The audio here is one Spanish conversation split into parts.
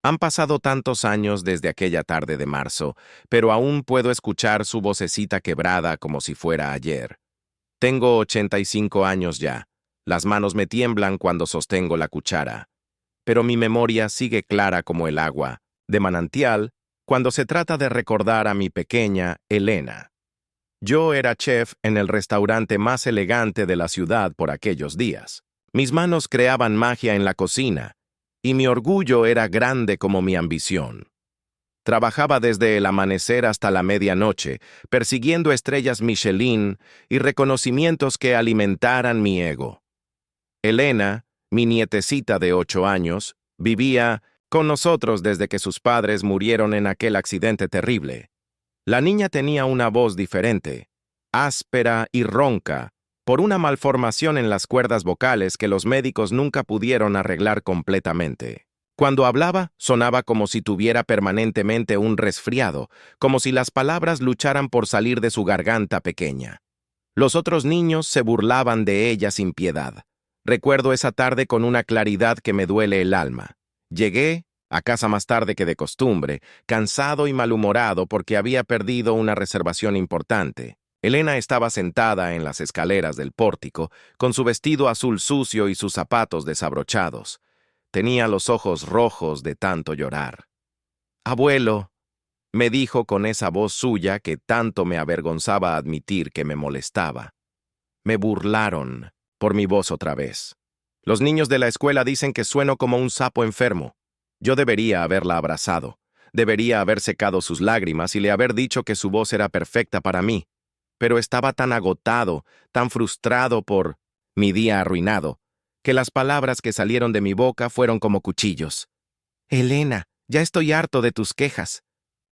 Han pasado tantos años desde aquella tarde de marzo, pero aún puedo escuchar su vocecita quebrada como si fuera ayer. Tengo 85 años ya. Las manos me tiemblan cuando sostengo la cuchara. Pero mi memoria sigue clara como el agua, de manantial, cuando se trata de recordar a mi pequeña Elena. Yo era chef en el restaurante más elegante de la ciudad por aquellos días. Mis manos creaban magia en la cocina, y mi orgullo era grande como mi ambición. Trabajaba desde el amanecer hasta la medianoche, persiguiendo estrellas Michelin y reconocimientos que alimentaran mi ego. Elena, mi nietecita de 8 años, vivía con nosotros desde que sus padres murieron en aquel accidente terrible. La niña tenía una voz diferente, áspera y ronca, por una malformación en las cuerdas vocales que los médicos nunca pudieron arreglar completamente. Cuando hablaba, sonaba como si tuviera permanentemente un resfriado, como si las palabras lucharan por salir de su garganta pequeña. Los otros niños se burlaban de ella sin piedad. Recuerdo esa tarde con una claridad que me duele el alma. Llegué a casa más tarde que de costumbre, cansado y malhumorado porque había perdido una reservación importante. Elena estaba sentada en las escaleras del pórtico, con su vestido azul sucio y sus zapatos desabrochados. Tenía los ojos rojos de tanto llorar. «Abuelo», me dijo con esa voz suya que tanto me avergonzaba admitir que me molestaba. Me burlaron por mi voz otra vez. Los niños de la escuela dicen que sueno como un sapo enfermo. Yo debería haberla abrazado. Debería haber secado sus lágrimas y le haber dicho que su voz era perfecta para mí. Pero estaba tan agotado, tan frustrado por mi día arruinado, que las palabras que salieron de mi boca fueron como cuchillos. «Elena, ya estoy harto de tus quejas.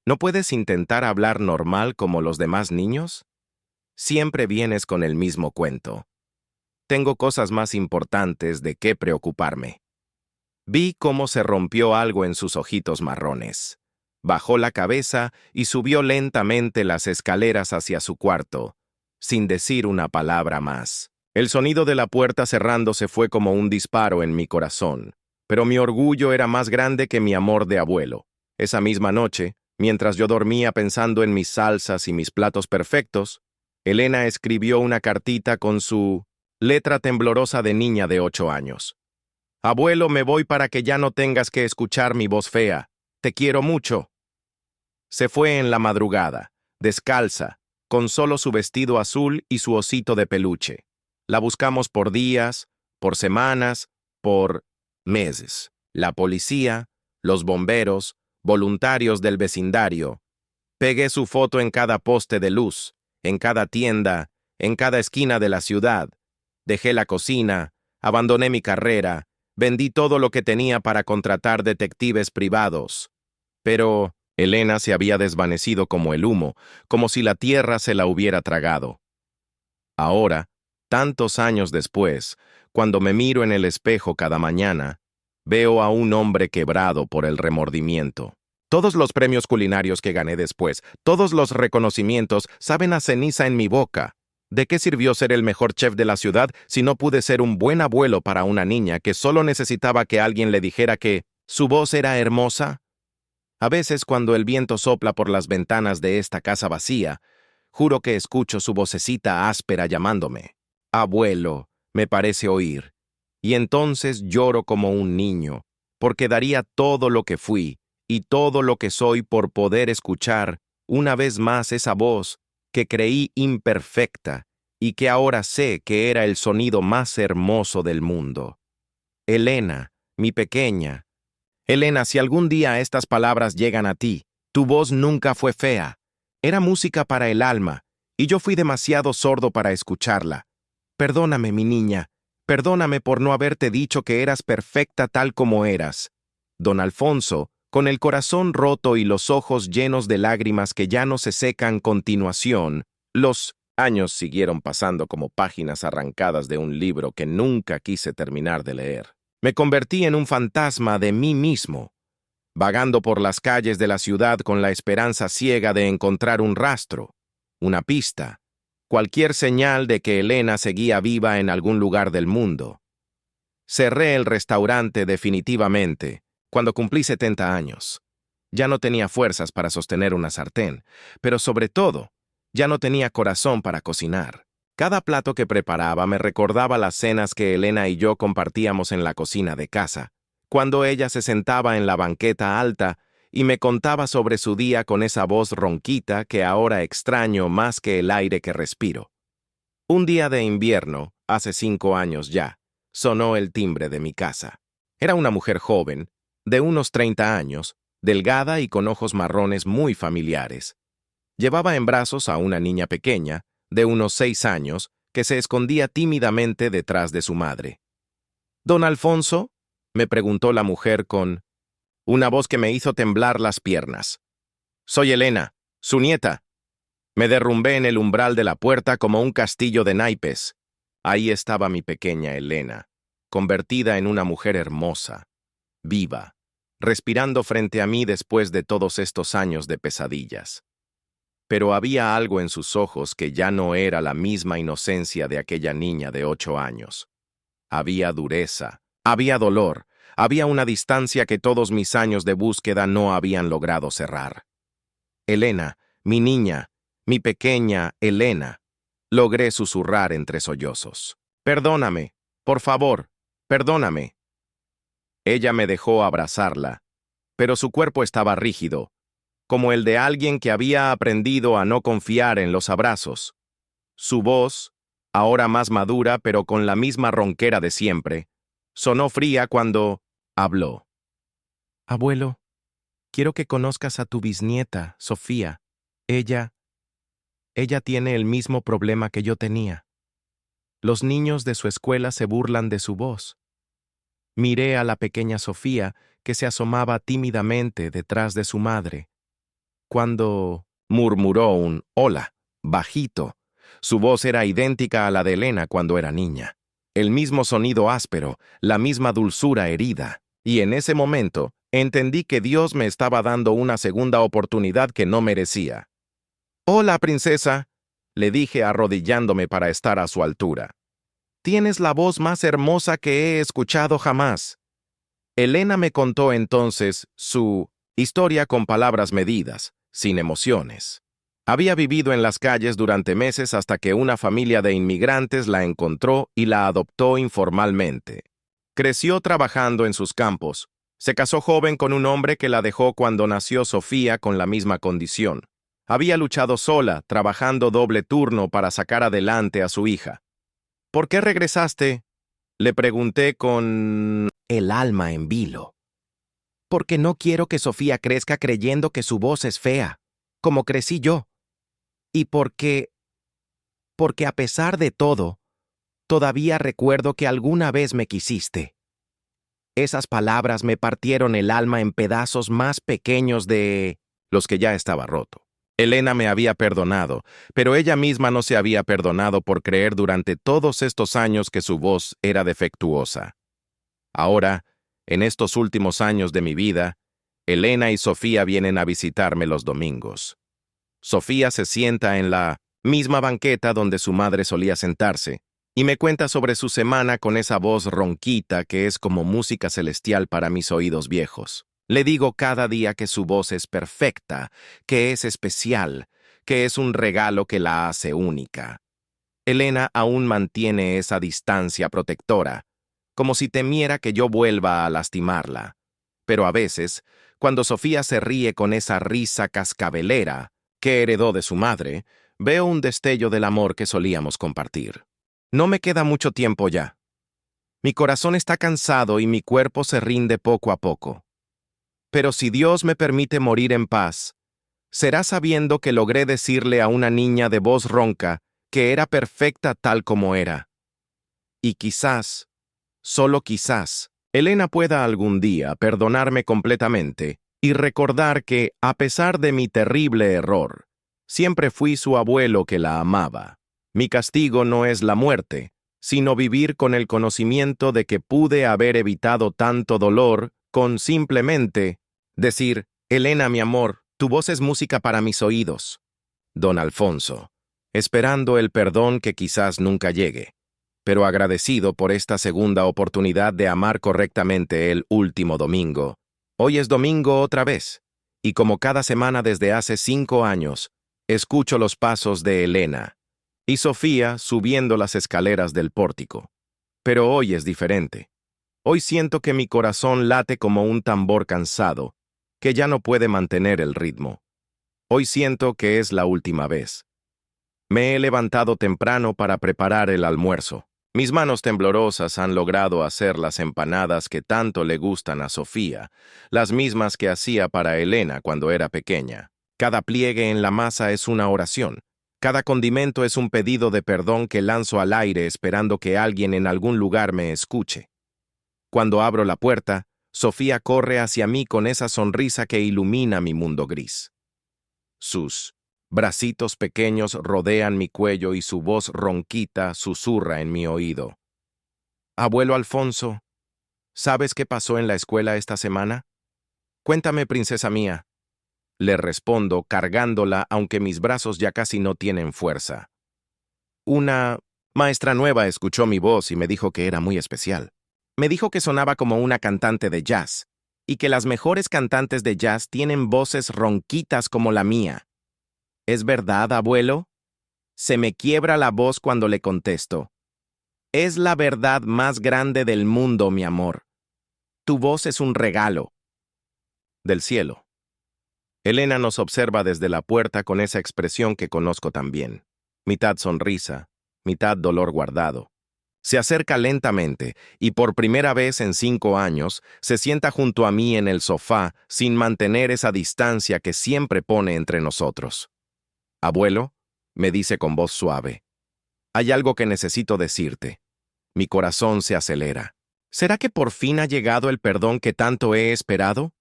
¿No puedes intentar hablar normal como los demás niños? Siempre vienes con el mismo cuento. Tengo cosas más importantes de qué preocuparme». Vi cómo se rompió algo en sus ojitos marrones. Bajó la cabeza y subió lentamente las escaleras hacia su cuarto, sin decir una palabra más. El sonido de la puerta cerrándose fue como un disparo en mi corazón, pero mi orgullo era más grande que mi amor de abuelo. Esa misma noche, mientras yo dormía pensando en mis salsas y mis platos perfectos, Elena escribió una cartita con su letra temblorosa de niña de 8 años. «Abuelo, me voy para que ya no tengas que escuchar mi voz fea. Te quiero mucho». Se fue en la madrugada, descalza, con solo su vestido azul y su osito de peluche. La buscamos por días, por semanas, por meses. La policía, los bomberos, voluntarios del vecindario. Pegué su foto en cada poste de luz, en cada tienda, en cada esquina de la ciudad. Dejé la cocina, abandoné mi carrera, vendí todo lo que tenía para contratar detectives privados. Pero Elena se había desvanecido como el humo, como si la tierra se la hubiera tragado. Ahora, tantos años después, cuando me miro en el espejo cada mañana, veo a un hombre quebrado por el remordimiento. Todos los premios culinarios que gané después, todos los reconocimientos, saben a ceniza en mi boca. ¿De qué sirvió ser el mejor chef de la ciudad si no pude ser un buen abuelo para una niña que solo necesitaba que alguien le dijera que su voz era hermosa? A veces, cuando el viento sopla por las ventanas de esta casa vacía, juro que escucho su vocecita áspera llamándome. «Abuelo», me parece oír. Y entonces lloro como un niño, porque daría todo lo que fui y todo lo que soy por poder escuchar una vez más esa voz que creí imperfecta y que ahora sé que era el sonido más hermoso del mundo. Elena, mi pequeña. Elena, si algún día estas palabras llegan a ti, tu voz nunca fue fea. Era música para el alma, y yo fui demasiado sordo para escucharla. Perdóname, mi niña. Perdóname por no haberte dicho que eras perfecta tal como eras. Don Alfonso, con el corazón roto y los ojos llenos de lágrimas que ya no se secan continuación, los años siguieron pasando como páginas arrancadas de un libro que nunca quise terminar de leer. Me convertí en un fantasma de mí mismo, vagando por las calles de la ciudad con la esperanza ciega de encontrar un rastro, una pista, cualquier señal de que Elena seguía viva en algún lugar del mundo. Cerré el restaurante definitivamente cuando cumplí 70 años. Ya no tenía fuerzas para sostener una sartén, pero sobre todo, ya no tenía corazón para cocinar. Cada plato que preparaba me recordaba las cenas que Elena y yo compartíamos en la cocina de casa, cuando ella se sentaba en la banqueta alta y me contaba sobre su día con esa voz ronquita que ahora extraño más que el aire que respiro. Un día de invierno, hace 5 años ya, sonó el timbre de mi casa. Era una mujer joven, de unos 30 años, delgada y con ojos marrones muy familiares. Llevaba en brazos a una niña pequeña, de unos 6 años, que se escondía tímidamente detrás de su madre. «¿Don Alfonso?», me preguntó la mujer con una voz que me hizo temblar las piernas. «Soy Elena, su nieta». Me derrumbé en el umbral de la puerta como un castillo de naipes. Ahí estaba mi pequeña Elena, convertida en una mujer hermosa, viva, respirando frente a mí después de todos estos años de pesadillas. Pero había algo en sus ojos que ya no era la misma inocencia de aquella niña de 8 años. Había dureza, había dolor, había una distancia que todos mis años de búsqueda no habían logrado cerrar. «Elena, mi niña, mi pequeña Elena», logré susurrar entre sollozos. «Perdóname, por favor, perdóname». Ella me dejó abrazarla, pero su cuerpo estaba rígido, como el de alguien que había aprendido a no confiar en los abrazos. Su voz, ahora más madura pero con la misma ronquera de siempre, sonó fría cuando habló. «Abuelo, quiero que conozcas a tu bisnieta, Sofía. Ella tiene el mismo problema que yo tenía. Los niños de su escuela se burlan de su voz». Miré a la pequeña Sofía, que se asomaba tímidamente detrás de su madre. Cuando murmuró un «hola», bajito, su voz era idéntica a la de Elena cuando era niña. El mismo sonido áspero, la misma dulzura herida. Y en ese momento, entendí que Dios me estaba dando una segunda oportunidad que no merecía. «Hola, princesa», le dije arrodillándome para estar a su altura. «Tienes la voz más hermosa que he escuchado jamás». Elena me contó entonces su historia con palabras medidas, sin emociones. Había vivido en las calles durante meses hasta que una familia de inmigrantes la encontró y la adoptó informalmente. Creció trabajando en sus campos. Se casó joven con un hombre que la dejó cuando nació Sofía con la misma condición. Había luchado sola, trabajando doble turno para sacar adelante a su hija. «¿Por qué regresaste?», le pregunté con el alma en vilo. «Porque no quiero que Sofía crezca creyendo que su voz es fea, como crecí yo. Y porque a pesar de todo, todavía recuerdo que alguna vez me quisiste». Esas palabras me partieron el alma en pedazos más pequeños de los que ya estaba roto. Elena me había perdonado, pero ella misma no se había perdonado por creer durante todos estos años que su voz era defectuosa. Ahora, en estos últimos años de mi vida, Elena y Sofía vienen a visitarme los domingos. Sofía se sienta en la misma banqueta donde su madre solía sentarse, y me cuenta sobre su semana con esa voz ronquita que es como música celestial para mis oídos viejos. Le digo cada día que su voz es perfecta, que es especial, que es un regalo que la hace única. Elena aún mantiene esa distancia protectora, como si temiera que yo vuelva a lastimarla. Pero a veces, cuando Sofía se ríe con esa risa cascabelera que heredó de su madre, veo un destello del amor que solíamos compartir. No me queda mucho tiempo ya. Mi corazón está cansado y mi cuerpo se rinde poco a poco. Pero si Dios me permite morir en paz, será sabiendo que logré decirle a una niña de voz ronca que era perfecta tal como era. Y quizás, solo quizás, Elena pueda algún día perdonarme completamente y recordar que, a pesar de mi terrible error, siempre fui su abuelo que la amaba. Mi castigo no es la muerte, sino vivir con el conocimiento de que pude haber evitado tanto dolor con simplemente decir: «Elena, mi amor, tu voz es música para mis oídos». Don Alfonso, esperando el perdón que quizás nunca llegue, pero agradecido por esta segunda oportunidad de amar correctamente el último domingo, Hoy es domingo otra vez, y como cada semana desde hace 5 años, escucho los pasos de Elena y Sofía subiendo las escaleras del pórtico. Pero hoy es diferente. Hoy siento que mi corazón late como un tambor cansado, que ya no puede mantener el ritmo. Hoy siento que es la última vez. Me he levantado temprano para preparar el almuerzo. Mis manos temblorosas han logrado hacer las empanadas que tanto le gustan a Sofía, las mismas que hacía para Elena cuando era pequeña. Cada pliegue en la masa es una oración. Cada condimento es un pedido de perdón que lanzo al aire esperando que alguien en algún lugar me escuche. Cuando abro la puerta, Sofía corre hacia mí con esa sonrisa que ilumina mi mundo gris. Sus bracitos pequeños rodean mi cuello y su voz ronquita susurra en mi oído. Abuelo Alfonso, ¿sabes qué pasó en la escuela esta semana? Cuéntame, princesa mía. Le respondo, cargándola, aunque mis brazos ya casi no tienen fuerza. Una maestra nueva escuchó mi voz y me dijo que era muy especial. Me dijo que sonaba como una cantante de jazz, y que las mejores cantantes de jazz tienen voces ronquitas como la mía. ¿Es verdad, abuelo? Se me quiebra la voz cuando le contesto. Es la verdad más grande del mundo, mi amor. Tu voz es un regalo. Del cielo. Elena nos observa desde la puerta con esa expresión que conozco tan bien. Mitad sonrisa, mitad dolor guardado. Se acerca lentamente y por primera vez en 5 años se sienta junto a mí en el sofá sin mantener esa distancia que siempre pone entre nosotros. Abuelo, me dice con voz suave, hay algo que necesito decirte. Mi corazón se acelera. ¿Será que por fin ha llegado el perdón que tanto he esperado?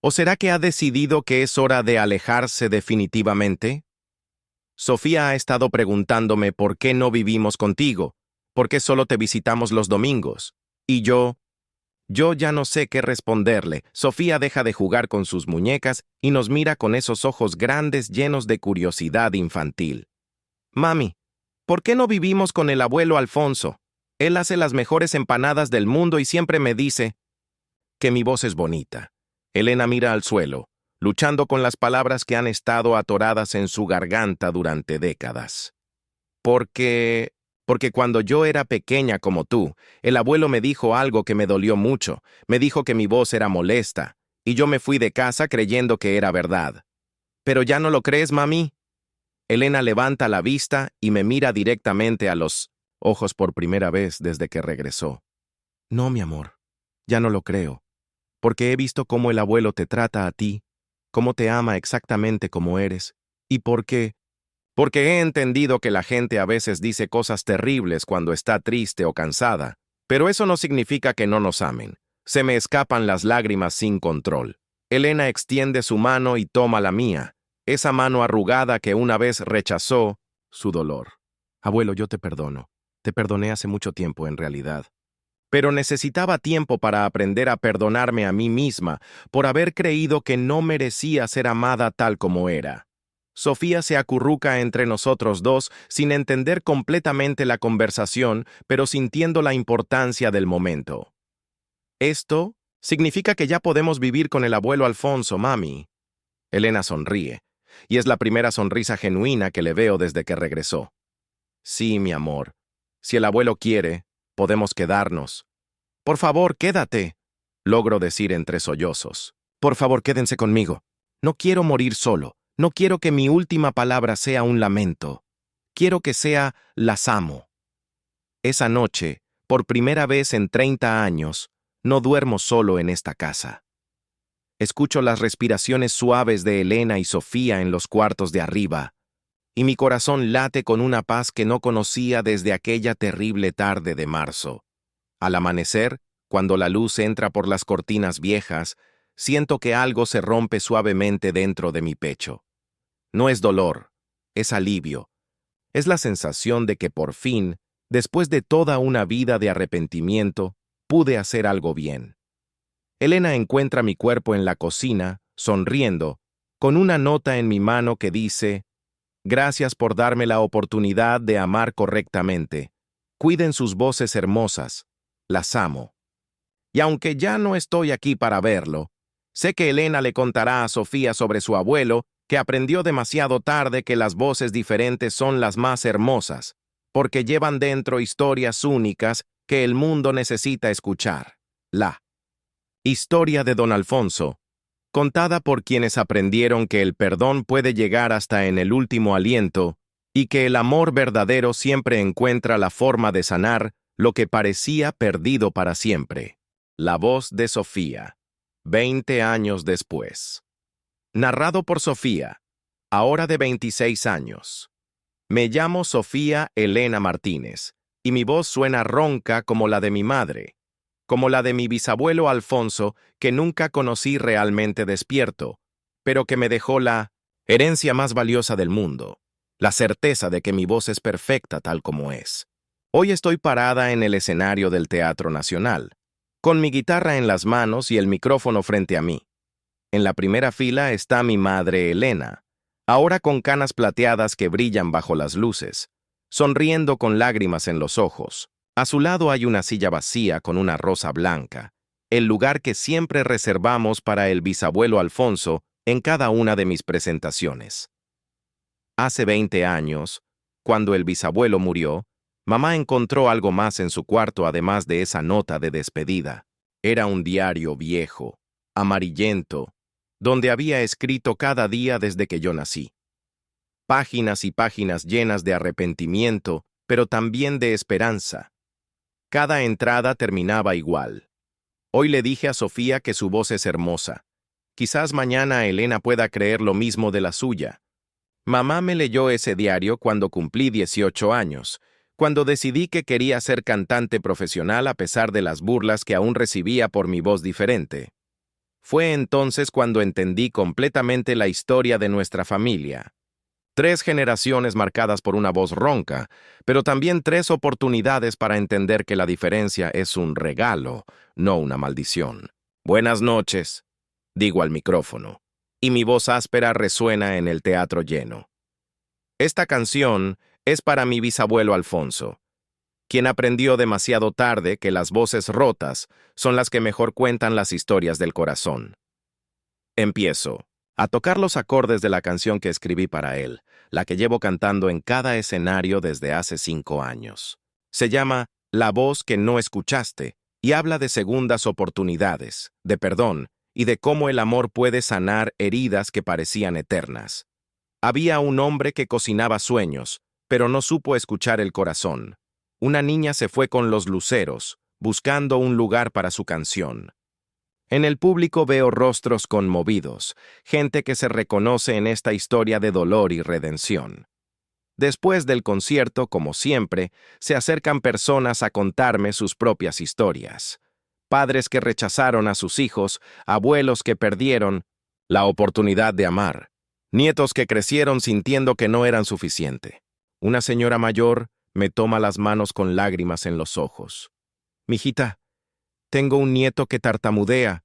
¿O será que ha decidido que es hora de alejarse definitivamente? Sofía ha estado preguntándome por qué no vivimos contigo, por qué solo te visitamos los domingos. Y yo ya no sé qué responderle. Sofía deja de jugar con sus muñecas y nos mira con esos ojos grandes llenos de curiosidad infantil. Mami, ¿por qué no vivimos con el abuelo Alfonso? Él hace las mejores empanadas del mundo y siempre me dice que mi voz es bonita. Elena mira al suelo, luchando con las palabras que han estado atoradas en su garganta durante décadas. Porque cuando yo era pequeña como tú, el abuelo me dijo algo que me dolió mucho. Me dijo que mi voz era molesta, y yo me fui de casa creyendo que era verdad. ¿Pero ya no lo crees, mami? Elena levanta la vista y me mira directamente a los ojos por primera vez desde que regresó. No, mi amor, ya no lo creo, porque he visto cómo el abuelo te trata a ti, cómo te ama exactamente como eres, y porque he entendido que la gente a veces dice cosas terribles cuando está triste o cansada, pero eso no significa que no nos amen. Se me escapan las lágrimas sin control. Elena extiende su mano y toma la mía, esa mano arrugada que una vez rechazó su dolor. Abuelo, yo te perdono. Te perdoné hace mucho tiempo, en realidad. Pero necesitaba tiempo para aprender a perdonarme a mí misma por haber creído que no merecía ser amada tal como era. Sofía se acurruca entre nosotros dos sin entender completamente la conversación, pero sintiendo la importancia del momento. Esto significa que ya podemos vivir con el abuelo Alfonso, mami. Elena sonríe, y es la primera sonrisa genuina que le veo desde que regresó. Sí, mi amor. Si el abuelo quiere, podemos quedarnos. Por favor, quédate, logro decir entre sollozos. Por favor, quédense conmigo. No quiero morir solo. No quiero que mi última palabra sea un lamento. Quiero que sea las amo. Esa noche, por primera vez en 30 años, no duermo solo en esta casa. Escucho las respiraciones suaves de Elena y Sofía en los cuartos de arriba, y mi corazón late con una paz que no conocía desde aquella terrible tarde de marzo. Al amanecer, cuando la luz entra por las cortinas viejas, siento que algo se rompe suavemente dentro de mi pecho. No es dolor, es alivio. Es la sensación de que por fin, después de toda una vida de arrepentimiento, pude hacer algo bien. Elena encuentra mi cuerpo en la cocina, sonriendo, con una nota en mi mano que dice: «Gracias por darme la oportunidad de amar correctamente. Cuiden sus voces hermosas. Las amo». Y aunque ya no estoy aquí para verlo, Sé que Elena le contará a Sofía sobre su abuelo, que aprendió demasiado tarde que las voces diferentes son las más hermosas, porque llevan dentro historias únicas que el mundo necesita escuchar. La historia de Don Alfonso, contada por quienes aprendieron que el perdón puede llegar hasta en el último aliento y que el amor verdadero siempre encuentra la forma de sanar lo que parecía perdido para siempre. La voz de Sofía, 20 años después. Narrado por Sofía, ahora de 26 años. Me llamo Sofía Elena Martínez, y mi voz suena ronca como la de mi madre, como la de mi bisabuelo Alfonso, que nunca conocí realmente despierto, pero que me dejó la herencia más valiosa del mundo, la certeza de que mi voz es perfecta tal como es. Hoy estoy parada en el escenario del Teatro Nacional, con mi guitarra en las manos y el micrófono frente a mí. En la primera fila está mi madre Elena, ahora con canas plateadas que brillan bajo las luces, sonriendo con lágrimas en los ojos. A su lado hay una silla vacía con una rosa blanca, el lugar que siempre reservamos para el bisabuelo Alfonso en cada una de mis presentaciones. Hace 20 años, cuando el bisabuelo murió, mamá encontró algo más en su cuarto además de esa nota de despedida. Era un diario viejo, amarillento, donde había escrito cada día desde que yo nací. Páginas y páginas llenas de arrepentimiento, pero también de esperanza. Cada entrada terminaba igual. Hoy le dije a Sofía que su voz es hermosa. Quizás mañana Elena pueda creer lo mismo de la suya. Mamá me leyó ese diario cuando cumplí 18 años, cuando decidí que quería ser cantante profesional a pesar de las burlas que aún recibía por mi voz diferente. Fue entonces cuando entendí completamente la historia de nuestra familia. 3 generaciones marcadas por una voz ronca, pero también 3 oportunidades para entender que la diferencia es un regalo, no una maldición. Buenas noches, digo al micrófono, y mi voz áspera resuena en el teatro lleno. Esta canción es para mi bisabuelo Alfonso, quien aprendió demasiado tarde que las voces rotas son las que mejor cuentan las historias del corazón. Empiezo a tocar los acordes de la canción que escribí para él, la que llevo cantando en cada escenario desde hace 5 años. Se llama La voz que no escuchaste y habla de segundas oportunidades, de perdón y de cómo el amor puede sanar heridas que parecían eternas. Había un hombre que cocinaba sueños, pero no supo escuchar el corazón. Una niña se fue con los luceros, buscando un lugar para su canción. En el público veo rostros conmovidos, gente que se reconoce en esta historia de dolor y redención. Después del concierto, como siempre, se acercan personas a contarme sus propias historias. Padres que rechazaron a sus hijos, abuelos que perdieron la oportunidad de amar, nietos que crecieron sintiendo que no eran suficiente. Una señora mayor me toma las manos con lágrimas en los ojos. Mijita, tengo un nieto que tartamudea.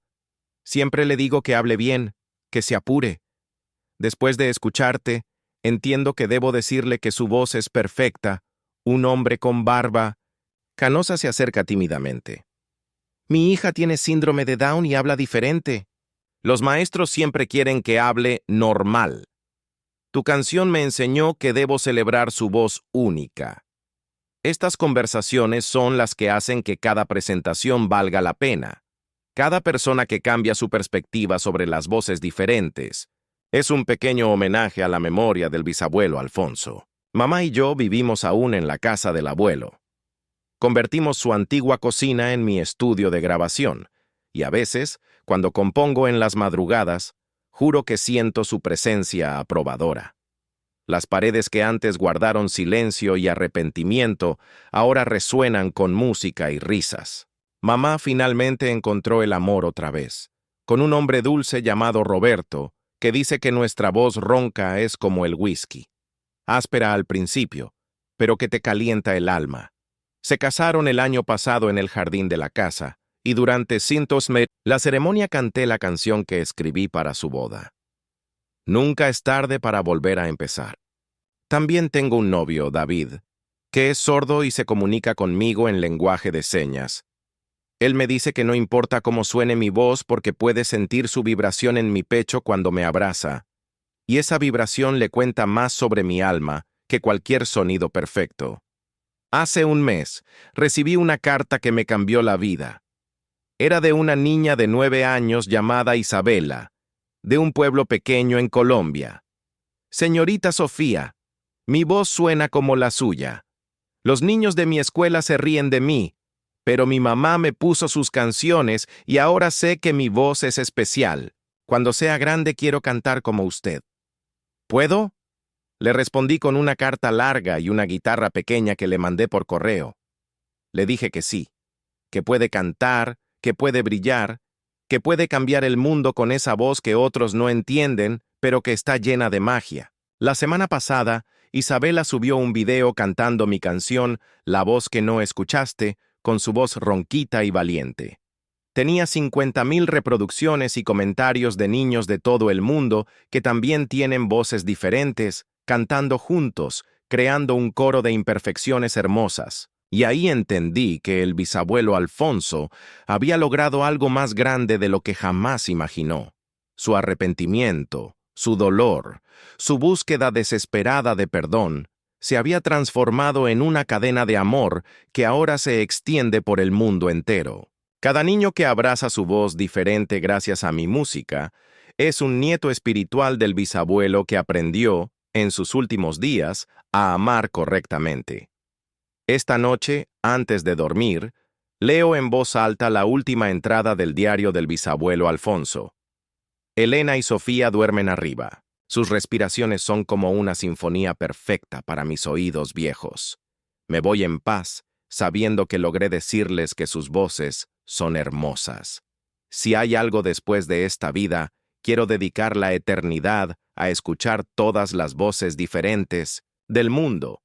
Siempre le digo que hable bien, que se apure. Después de escucharte, entiendo que debo decirle que su voz es perfecta. Un hombre con barba. Canosa se acerca tímidamente. Mi hija tiene síndrome de Down y habla diferente. Los maestros siempre quieren que hable normal. Tu canción me enseñó que debo celebrar su voz única. Estas conversaciones son las que hacen que cada presentación valga la pena. Cada persona que cambia su perspectiva sobre las voces diferentes es un pequeño homenaje a la memoria del bisabuelo Alfonso. Mamá y yo vivimos aún en la casa del abuelo. Convertimos su antigua cocina en mi estudio de grabación, y a veces, cuando compongo en las madrugadas, juro que siento su presencia aprobadora. Las paredes que antes guardaron silencio y arrepentimiento ahora resuenan con música y risas. Mamá finalmente encontró el amor otra vez, con un hombre dulce llamado Roberto, que dice que nuestra voz ronca es como el whisky. Áspera al principio, pero que te calienta el alma. Se casaron el año pasado en el jardín de la casa, y durante la ceremonia canté la canción que escribí para su boda. Nunca es tarde para volver a empezar. También tengo un novio, David, que es sordo y se comunica conmigo en lenguaje de señas. Él me dice que no importa cómo suene mi voz porque puede sentir su vibración en mi pecho cuando me abraza, y esa vibración le cuenta más sobre mi alma que cualquier sonido perfecto. Hace un mes, recibí una carta que me cambió la vida. Era de una niña de 9 años llamada Isabela, de un pueblo pequeño en Colombia. Señorita Sofía, mi voz suena como la suya. Los niños de mi escuela se ríen de mí, pero mi mamá me puso sus canciones y ahora sé que mi voz es especial. Cuando sea grande quiero cantar como usted. ¿Puedo? Le respondí con una carta larga y una guitarra pequeña que le mandé por correo. Le dije que sí, que puede cantar, que puede brillar, que puede cambiar el mundo con esa voz que otros no entienden, pero que está llena de magia. La semana pasada, Isabela subió un video cantando mi canción La voz que no escuchaste, con su voz ronquita y valiente. Tenía 50,000 reproducciones y comentarios de niños de todo el mundo que también tienen voces diferentes, cantando juntos, creando un coro de imperfecciones hermosas. Y ahí entendí que el bisabuelo Alfonso había logrado algo más grande de lo que jamás imaginó. Su arrepentimiento, su dolor, su búsqueda desesperada de perdón, se había transformado en una cadena de amor que ahora se extiende por el mundo entero. Cada niño que abraza su voz diferente gracias a mi música es un nieto espiritual del bisabuelo que aprendió, en sus últimos días, a amar correctamente. Esta noche, antes de dormir, leo en voz alta la última entrada del diario del bisabuelo Alfonso. Elena y Sofía duermen arriba. Sus respiraciones son como una sinfonía perfecta para mis oídos viejos. Me voy en paz, sabiendo que logré decirles que sus voces son hermosas. Si hay algo después de esta vida, quiero dedicar la eternidad a escuchar todas las voces diferentes del mundo,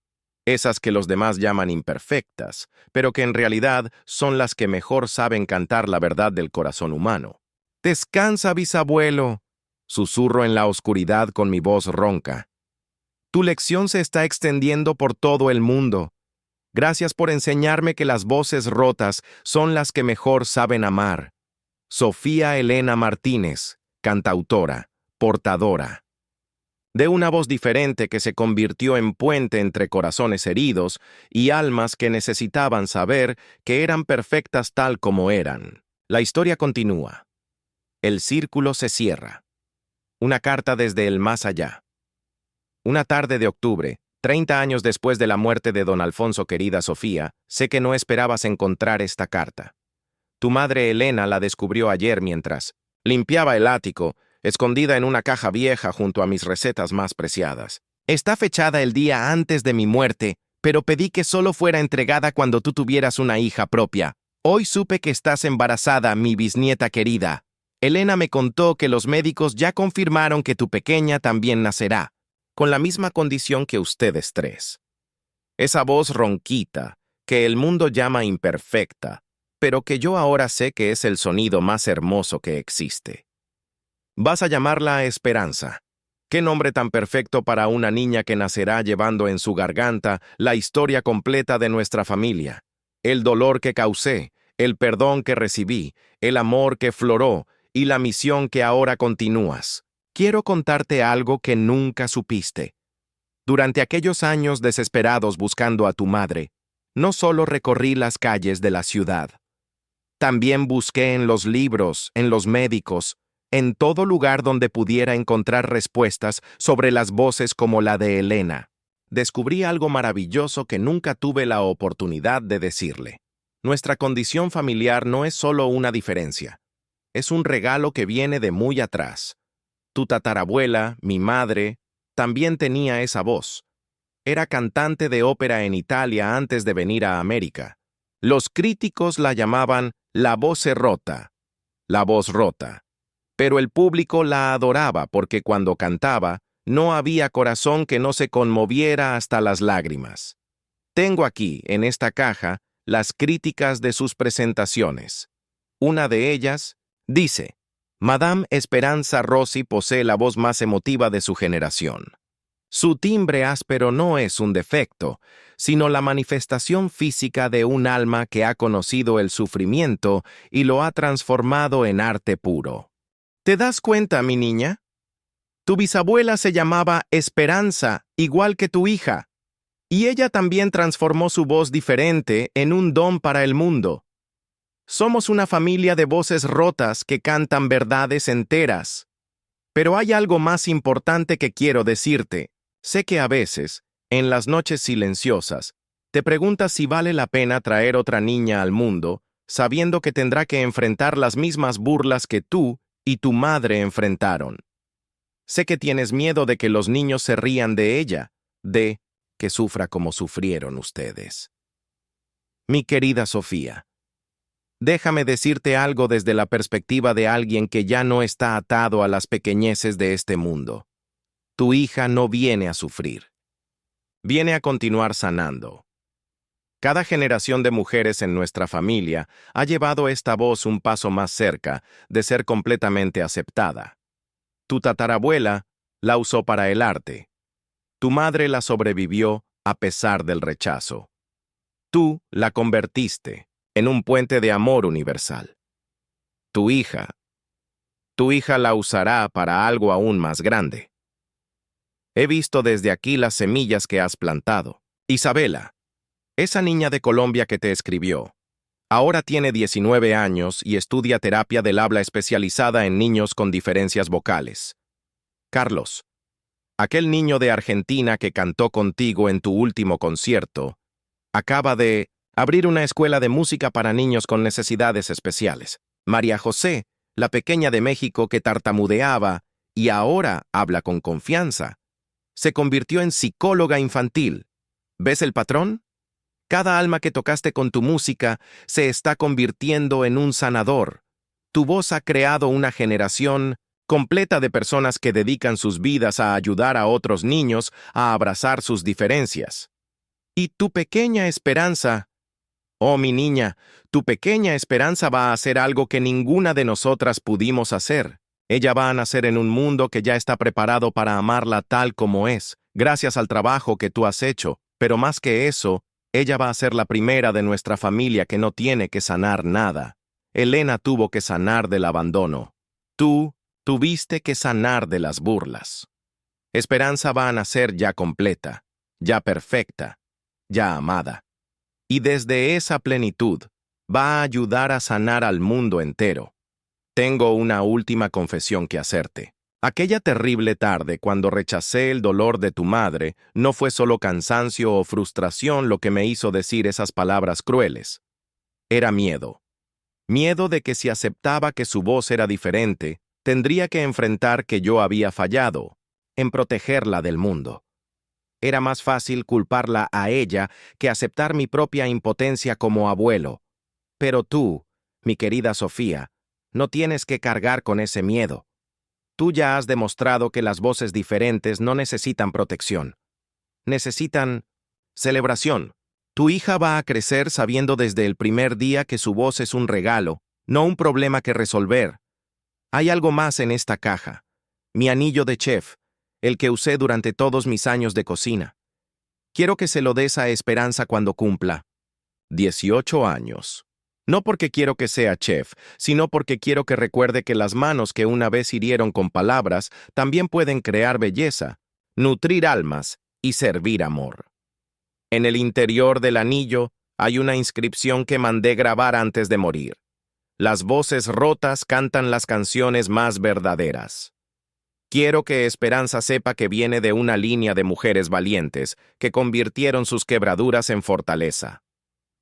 esas que los demás llaman imperfectas, pero que en realidad son las que mejor saben cantar la verdad del corazón humano. «Descansa, bisabuelo», susurro en la oscuridad con mi voz ronca. «Tu lección se está extendiendo por todo el mundo. Gracias por enseñarme que las voces rotas son las que mejor saben amar». Sofía Elena Martínez, cantautora, portadora. De una voz diferente que se convirtió en puente entre corazones heridos y almas que necesitaban saber que eran perfectas tal como eran. La historia continúa. El círculo se cierra. Una carta desde el más allá. Una tarde de octubre, 30 años después de la muerte de don Alfonso, querida Sofía, sé que no esperabas encontrar esta carta. Tu madre Elena la descubrió ayer mientras limpiaba el ático, escondida en una caja vieja junto a mis recetas más preciadas. Está fechada el día antes de mi muerte, pero pedí que solo fuera entregada cuando tú tuvieras una hija propia. Hoy supe que estás embarazada, mi bisnieta querida. Elena me contó que los médicos ya confirmaron que tu pequeña también nacerá, con la misma condición que ustedes tres. Esa voz ronquita, que el mundo llama imperfecta, pero que yo ahora sé que es el sonido más hermoso que existe. Vas a llamarla Esperanza. Qué nombre tan perfecto para una niña que nacerá llevando en su garganta la historia completa de nuestra familia. El dolor que causé, el perdón que recibí, el amor que floró y la misión que ahora continúas. Quiero contarte algo que nunca supiste. Durante aquellos años desesperados buscando a tu madre, no solo recorrí las calles de la ciudad. También busqué en los libros, en los médicos, en todo lugar donde pudiera encontrar respuestas sobre las voces como la de Elena. Descubrí algo maravilloso que nunca tuve la oportunidad de decirle. Nuestra condición familiar no es solo una diferencia. Es un regalo que viene de muy atrás. Tu tatarabuela, mi madre, también tenía esa voz. Era cantante de ópera en Italia antes de venir a América. Los críticos la llamaban la voce rota, la voz rota. Pero el público la adoraba porque cuando cantaba, no había corazón que no se conmoviera hasta las lágrimas. Tengo aquí, en esta caja, las críticas de sus presentaciones. Una de ellas dice: Madame Esperanza Rossi posee la voz más emotiva de su generación. Su timbre áspero no es un defecto, sino la manifestación física de un alma que ha conocido el sufrimiento y lo ha transformado en arte puro. ¿Te das cuenta, mi niña? Tu bisabuela se llamaba Esperanza, igual que tu hija, y ella también transformó su voz diferente en un don para el mundo. Somos una familia de voces rotas que cantan verdades enteras. Pero hay algo más importante que quiero decirte. Sé que a veces, en las noches silenciosas, te preguntas si vale la pena traer otra niña al mundo, sabiendo que tendrá que enfrentar las mismas burlas que tú y tu madre enfrentaron. Sé que tienes miedo de que los niños se rían de ella, de que sufra como sufrieron ustedes. Mi querida Sofía, déjame decirte algo desde la perspectiva de alguien que ya no está atado a las pequeñeces de este mundo. Tu hija no viene a sufrir. Viene a continuar sanando. Cada generación de mujeres en nuestra familia ha llevado esta voz un paso más cerca de ser completamente aceptada. Tu tatarabuela la usó para el arte. Tu madre la sobrevivió a pesar del rechazo. Tú la convertiste en un puente de amor universal. Tu hija la usará para algo aún más grande. He visto desde aquí las semillas que has plantado. Isabela, esa niña de Colombia que te escribió, ahora tiene 19 años y estudia terapia del habla especializada en niños con diferencias vocales. Carlos, aquel niño de Argentina que cantó contigo en tu último concierto, acaba de abrir una escuela de música para niños con necesidades especiales. María José, la pequeña de México que tartamudeaba y ahora habla con confianza, se convirtió en psicóloga infantil. ¿Ves el patrón? Cada alma que tocaste con tu música se está convirtiendo en un sanador. Tu voz ha creado una generación completa de personas que dedican sus vidas a ayudar a otros niños a abrazar sus diferencias. Y tu pequeña esperanza, oh mi niña, tu pequeña esperanza va a hacer algo que ninguna de nosotras pudimos hacer. Ella va a nacer en un mundo que ya está preparado para amarla tal como es, gracias al trabajo que tú has hecho, pero más que eso, ella va a ser la primera de nuestra familia que no tiene que sanar nada. Elena tuvo que sanar del abandono. Tú tuviste que sanar de las burlas. Esperanza va a nacer ya completa, ya perfecta, ya amada. Y desde esa plenitud va a ayudar a sanar al mundo entero. Tengo una última confesión que hacerte. Aquella terrible tarde cuando rechacé el dolor de tu madre, no fue solo cansancio o frustración lo que me hizo decir esas palabras crueles. Era miedo. Miedo de que si aceptaba que su voz era diferente, tendría que enfrentar que yo había fallado en protegerla del mundo. Era más fácil culparla a ella que aceptar mi propia impotencia como abuelo. Pero tú, mi querida Sofía, no tienes que cargar con ese miedo. Tú ya has demostrado que las voces diferentes no necesitan protección. Necesitan celebración. Tu hija va a crecer sabiendo desde el primer día que su voz es un regalo, no un problema que resolver. Hay algo más en esta caja. Mi anillo de chef, el que usé durante todos mis años de cocina. Quiero que se lo des a Esperanza cuando cumpla 18 años. No porque quiero que sea chef, sino porque quiero que recuerde que las manos que una vez hirieron con palabras también pueden crear belleza, nutrir almas y servir amor. En el interior del anillo hay una inscripción que mandé grabar antes de morir. Las voces rotas cantan las canciones más verdaderas. Quiero que Esperanza sepa que viene de una línea de mujeres valientes que convirtieron sus quebraduras en fortaleza.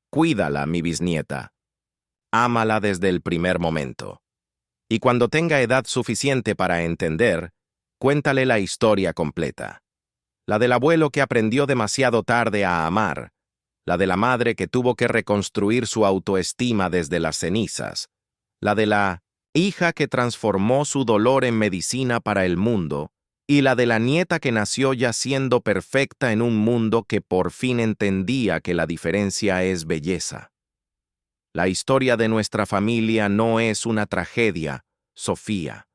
Cuídala, mi bisnieta. Ámala desde el primer momento. Y cuando tenga edad suficiente para entender, cuéntale la historia completa. La del abuelo que aprendió demasiado tarde a amar, la de la madre que tuvo que reconstruir su autoestima desde las cenizas, la de la hija que transformó su dolor en medicina para el mundo, y la de la nieta que nació ya siendo perfecta en un mundo que por fin entendía que la diferencia es belleza. La historia de nuestra familia no es una tragedia, Sofía.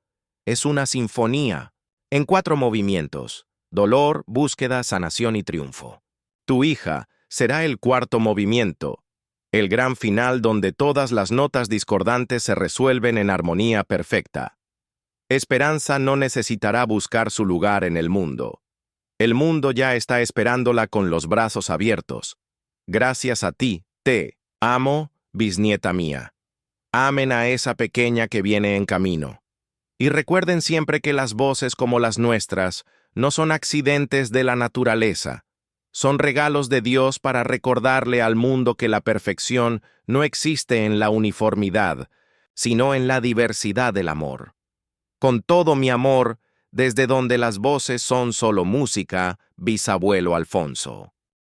Es una sinfonía, en 4 movimientos. Dolor, búsqueda, sanación y triunfo. Tu hija será el cuarto movimiento, el gran final donde todas las notas discordantes se resuelven en armonía perfecta. Esperanza no necesitará buscar su lugar en el mundo. El mundo ya está esperándola con los brazos abiertos. Gracias a ti, te amo, bisnieta mía. Amen a esa pequeña que viene en camino. Y recuerden siempre que las voces como las nuestras no son accidentes de la naturaleza. Son regalos de Dios para recordarle al mundo que la perfección no existe en la uniformidad, sino en la diversidad del amor. Con todo mi amor, desde donde las voces son solo música, bisabuelo Alfonso.